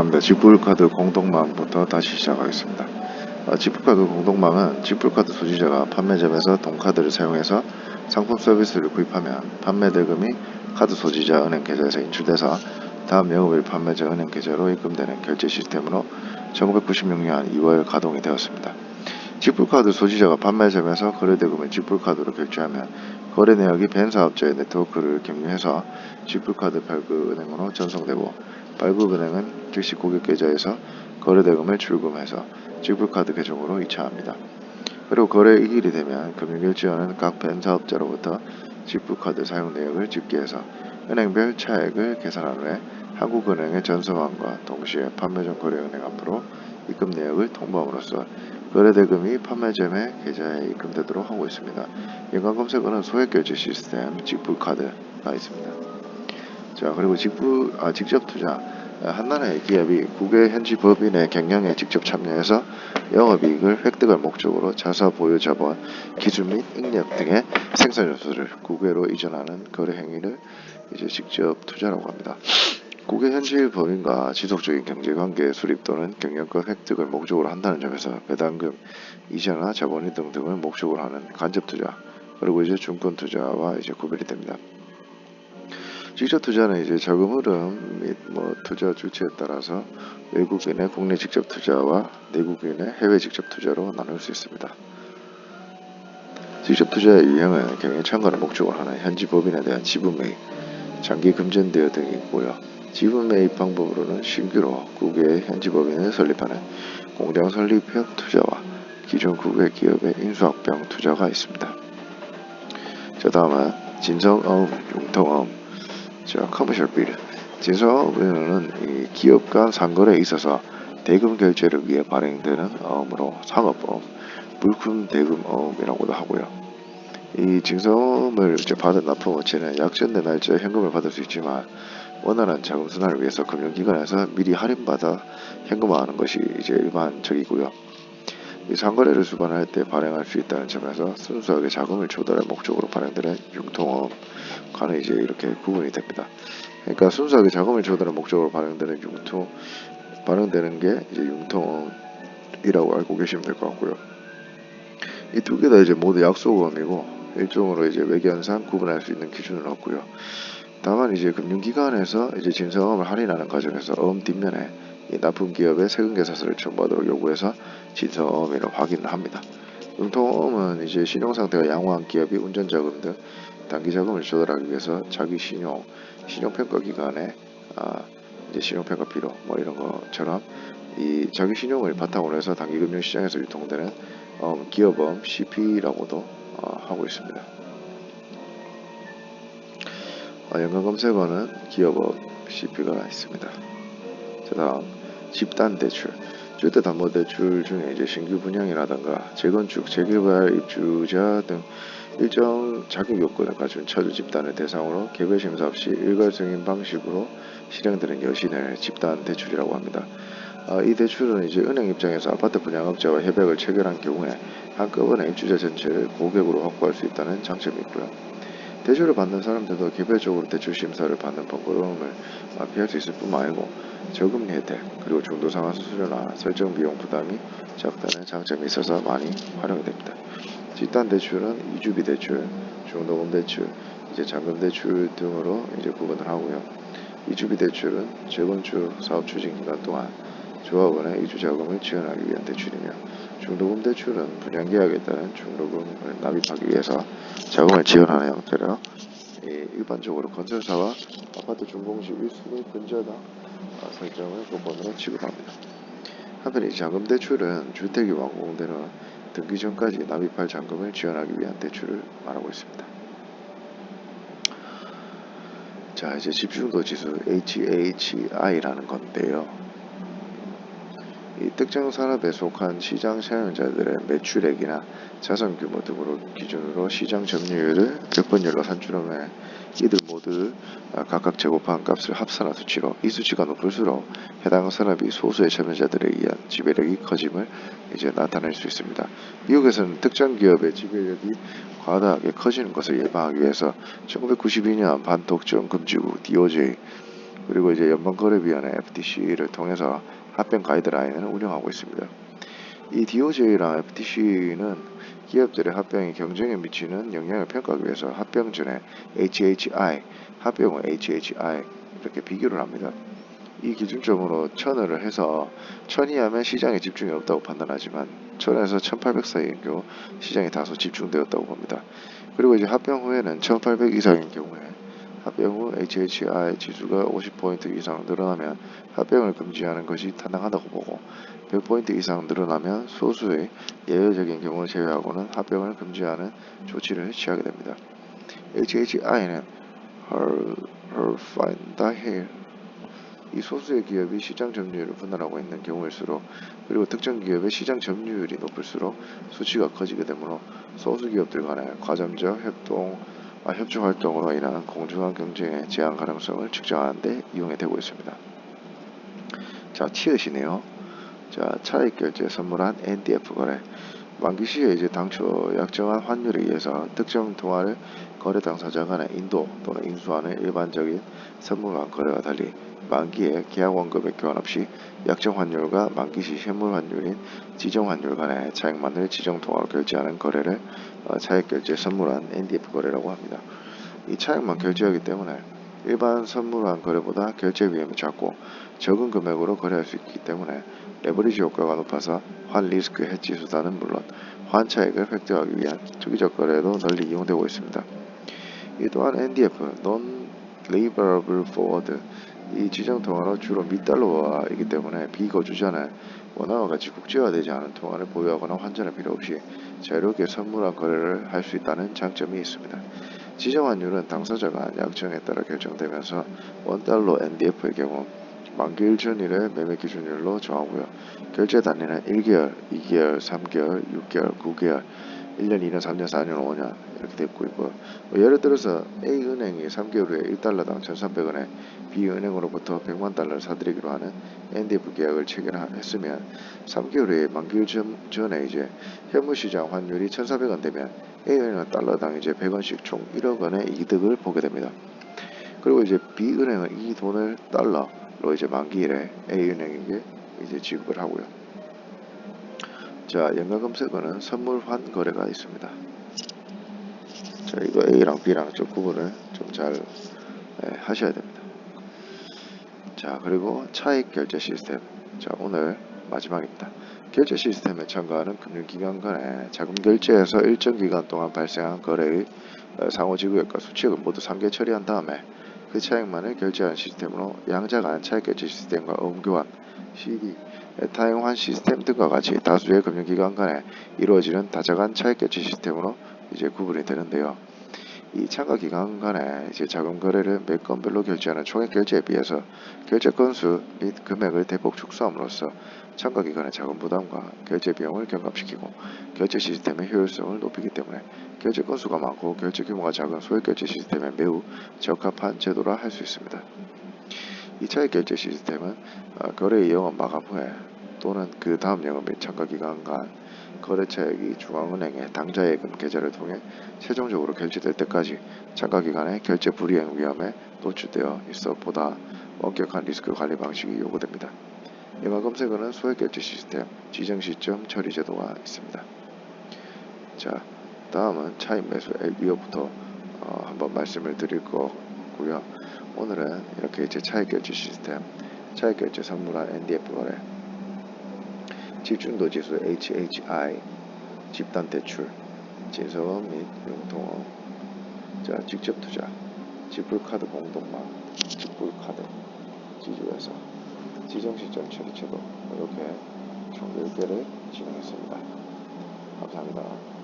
죄송합니다. 직불카드 공동망부터 다시 시작하겠습니다. 직불카드 공동망은 직불카드 소지자가 판매점에서 동카드를 사용해서 상품 서비스를 구입하면 판매 대금이 카드 소지자 은행 계좌에서 인출돼서 다음 영업일 판매자 은행 계좌로 입금되는 결제 시스템으로 1996년 2월 가동이 되었습니다. 직불카드 소지자가 판매점에서 거래대금을 직불카드로 결제하면 거래 내역이 벤사업자의 네트워크를 경유해서 직불카드 발급은행으로 전송되고 발급은행은 즉시 고객 계좌에서 거래대금을 출금해서 직불카드 계정으로 이체합니다. 그리고 거래 이일이 되면 금융결제원은 각 벤사업자로부터 직불카드 사용 내역을 집계해서 은행별 차액을 계산한 후에 한국은행에 전송함과 동시에 판매점 거래은행 앞으로 입금 내역을 통보함으로써 거래대금이 판매점의 계좌에 입금되도록 하고 있습니다. 연관 검색어는 소액결제 시스템 직불카드가 있습니다. 자, 그리고 직접 투자. 한나라의 기업이 국외 현지 법인의 경영에 직접 참여해서 영업이익을 획득할 목적으로 자사 보유 자본, 기술 및 인력 등의 생산 요소를 국외로 이전하는 거래 행위를 이제 직접 투자라고 합니다. 국외 현지 법인과 지속적인 경제관계 수립 또는 경영권 획득을 목적으로 한다는 점에서 배당금, 이자나 자본 이동 등을 목적으로 하는 간접 투자, 그리고 이제 증권 투자와 이제 구별이 됩니다. 직접 투자는 이제 자금 흐름 및 투자 주체에 따라서 외국인의 국내 직접 투자와 내국인의 해외 직접 투자로 나눌 수 있습니다. 직접 투자의 유형은 경영 참관을 목적으로 하는 현지 법인에 대한 지분 매입, 장기 금전 대여 등이 있고요. 지분 매입 방법으로는 신규로 국외 현지 법인을 설립하는 공장 설립형 투자와 기존 국외 기업의 인수합병 투자가 있습니다. 자, 다음은 진성어음, 융통어음. 자, 커머셜 빌. 진성어음은 이 기업 간 상거래에 있어서 대금 결제를 위해 발행되는 어음으로 상업어음, 물품 대금 어음이라고도 하고요. 이 진성어음을 받은 납품업체는 약정된 날짜에 현금을 받을 수 있지만 원활한 자금 순환을 위해서 금융기관에서 미리 할인받아 현금화하는 것이 이제 일반적이고요. 이 상거래를 수반할 때 발행할 수 있다는 점에서 순수하게 자금을 조달할 목적으로 발행되는 융통어음과는 이제 이렇게 구분이 됩니다. 그러니까 순수하게 자금을 조달할 목적으로 발행되는 게 이제 융통어음이라고 알고 계시면 될 것 같고요. 이 두 개 다 이제 모두 약속어음이고 일종으로 이제 외견상 구분할 수 있는 기준은 없고요. 다만 이제 금융기관에서 이제 진성어음을 할인하는 과정에서 어음 뒷면에 이 납품 기업의 세금 계산서를 첨부하도록 요구해서 진성어음이라 확인을 합니다. 융통어음은 이제 신용상태가 양호한 기업이 운전자금 등 단기자금을 조달하기 위해서 자기 신용평가기관에 이제 신용평가 필요 이런 것처럼 이 자기 신용을 바탕으로 해서 단기금융시장에서 유통되는 기업어음 CP라고도 하고 있습니다. 연관 검색어는 기업어음 CP가 있습니다. 자, 다음 집단대출. 주택담보대출 중에 이제 신규 분양이라든가 재건축, 재개발, 입주자 등 일정 자격 요건을 갖춘 차주 집단을 대상으로 개별 심사 없이 일괄승인 방식으로 실행되는 여신을 집단대출이라고 합니다. 이 대출은 이제 은행 입장에서 아파트 분양업자와 협약을 체결한 경우에 한꺼번에 입주자 전체를 고객으로 확보할 수 있다는 장점이 있고요. 대출을 받는 사람들도 개별적으로 대출 심사를 받는 번거로움을 피할 수 있을 뿐만 아니고 저금리 혜택, 그리고 중도상환 수수료나 설정 비용 부담이 적다는 장점이 있어서 많이 활용이 됩니다. 집단 대출은 이주비 대출, 중도금 대출, 이제 잔금 대출 등으로 이제 구분을 하고요. 이주비 대출은 재건축 사업 추진 기간 동안 조합원의 이주 자금을 지원하기 위한 대출이며, 중도금 대출은 분양계약에 따른 중도금을 납입하기 위해서 자금을 지원하는 형태로 일반적으로 건설사와 아파트 준공시 일수 및 근저당 설정을 조건으로 지급합니다. 한편 이 잔금 대출은 주택이 완공된 후 등기 전까지 납입할 잔금을 지원하기 위한 대출을 말하고 있습니다. 자, 이제 집중도 지수 HHI라는 건데요. 이 특정 산업에 속한 시장 사용자들의 매출액이나 자산 규모 등으로 기준으로 시장 점유율을 격분율로 산출하며 이들 모두 각각 제곱한 값을 합산한 수치로 이 수치가 높을수록 해당 산업이 소수의 참여자들에 의한 지배력이 커짐을 이제 나타낼 수 있습니다. 미국에서는 특정 기업의 지배력이 과다하게 커지는 것을 예방하기 위해서 1992년 반독점 금지구 DOJ 그리고 이제 연방거래위원회 FTC를 통해서 합병 가이드라인을 운영하고 있습니다. 이 DOJ랑 FTC는 기업들의 합병이 경쟁에 미치는 영향을 평가하기 위해서 합병 전에 HHI, 합병 후 HHI 이렇게 비교를 합니다. 이 기준점으로 1000을 해서 1000 이하면 시장에 집중이 없다고 판단하지만 1000에서 1800 사이인 경우 시장이 다소 집중되었다고 봅니다. 그리고 이제 합병 후에는 1800 이상인 경우에 합병 후 HHI 지수가 50포인트 이상 늘어나면 합병을 금지하는 것이 타당하다고 보고 100포인트 이상 늘어나면 소수의 예외적인 경우를 제외하고는 합병을 금지하는 조치를 취하게 됩니다. HHI는 Herfindahl 이 소수의 기업이 시장 점유율을 분할하고 있는 경우일수록 그리고 특정 기업의 시장 점유율이 높을수록 수치가 커지게 되므로 소수 기업들 간의 과점적 협조 활동으로 인한 공정한 경쟁의 제한 가능성을 측정하는 데 이용이 되고 있습니다. 자, 치읓이네요. 자, 차익결제 선물한 NDF 거래. 만기 시에 이제 당초 약정한 환율에 의해서 특정 통화를 거래 당사자 간의 인도 또는 인수하는 일반적인 선물환 거래와 달리 만기에 계약 원금의 교환 없이 약정 환율과 만기 시 현물 환율인 지정 환율 간의 차익만을 지정 통화로 결제하는 거래를 차익결제 선물환 NDF 거래라고 합니다. 이 차익만 결제하기 때문에 일반 선물환 거래보다 결제 위험이 작고 적은 금액으로 거래할 수 있기 때문에 레버리지 효과가 높아서 환 리스크 해지 수단은 물론 환 차익을 획득하기 위한 투기적 거래에도 널리 이용되고 있습니다. 이 또한 NDF (Non-Deliverable Forward) 이 지정 통화로 주로 미달러화이기 때문에 비거주자는 원화와 같이 국제화되지 않은 통화를 보유하거나 환전할 필요 없이 자유롭게 선물환 거래를 할 수 있다는 장점이 있습니다. 지정 환율은 당사자 간 약정에 따라 결정되면서 원달러 NDF의 경우 만기일 전일의 매매 기준율로 정하고요. 결제 단위는 1개월, 2개월, 3개월, 6개월, 9개월, 1년, 2년, 3년, 4년, 5년 이렇게 되고 있고 예를 들어서 A은행이 3개월 후에 1달러당 1,300원에 B은행으로부터 100만 달러를 사들이기로 하는 NDF 계약을 체결했으면 3개월 후에 만기일 전에 이제 현물시장 환율이 1,400원 되면 A은행은 달러당 이제 100원씩 총 1억 원의 이득을 보게 됩니다. 그리고 이제 B은행은 이 돈을 달러로 이제 만기일에 A은행에게 이제 지급을 하고요. 자, 연가금세거는 선물환 거래가 있습니다. 자, 이거 A랑 B랑 좀 구분을 좀 잘 하셔야 됩니다. 자, 그리고 차익 결제 시스템. 자, 오늘 마지막입니다. 결제 시스템에 참가하는 금융기관 간의 자금 결제에서 일정 기간 동안 발생한 거래의 상호지구액과 수취액을 모두 상계 처리한 다음에 그 차익만을 결제하는 시스템으로 양자 간 차익 결제 시스템과 음교환, CD, 타행환 시스템 등과 같이 다수의 금융기관 간에 이루어지는 다자간 차익 결제 시스템으로 이제 구분이 되는데요. 이 참가 기관 간의 이제 자금 거래를 매 건별로 결제하는 총액 결제에 비해서 결제 건수 및 금액을 대폭 축소함으로써 참가 기관의 자금 부담과 결제 비용을 경감시키고 결제 시스템의 효율성을 높이기 때문에 결제 건수가 많고 결제 규모가 작은 소액 결제 시스템에 매우 적합한 제도라 할 수 있습니다. 이 차익 결제 시스템은 거래의 영업 마감 후에 또는 그 다음 영업 및 참가 기간 간 거래 차익이 중앙은행의 당좌예금 계좌를 통해 최종적으로 결제될 때까지 참가 기간의 결제 불이행 위험에 노출되어 있어 보다 엄격한 리스크 관리 방식이 요구됩니다. 연가금세거는 소액 결제 시스템, 지정 시점 처리 제도가 있습니다. 자, 다음은 차익 매수 LBO부터 한번 말씀을 드릴 거고요. 오늘은 이렇게 이제 차익 결제 시스템, 차익 결제 선물한 NDF 거래, 집중도 지수 HHI, 집단 대출, 진성업 및 융통업, 자, 직접 투자, 지불카드 공동망, 지불카드, 지주회사, 지정시점 처리제도 이렇게 총 10개를 진행했습니다. 감사합니다.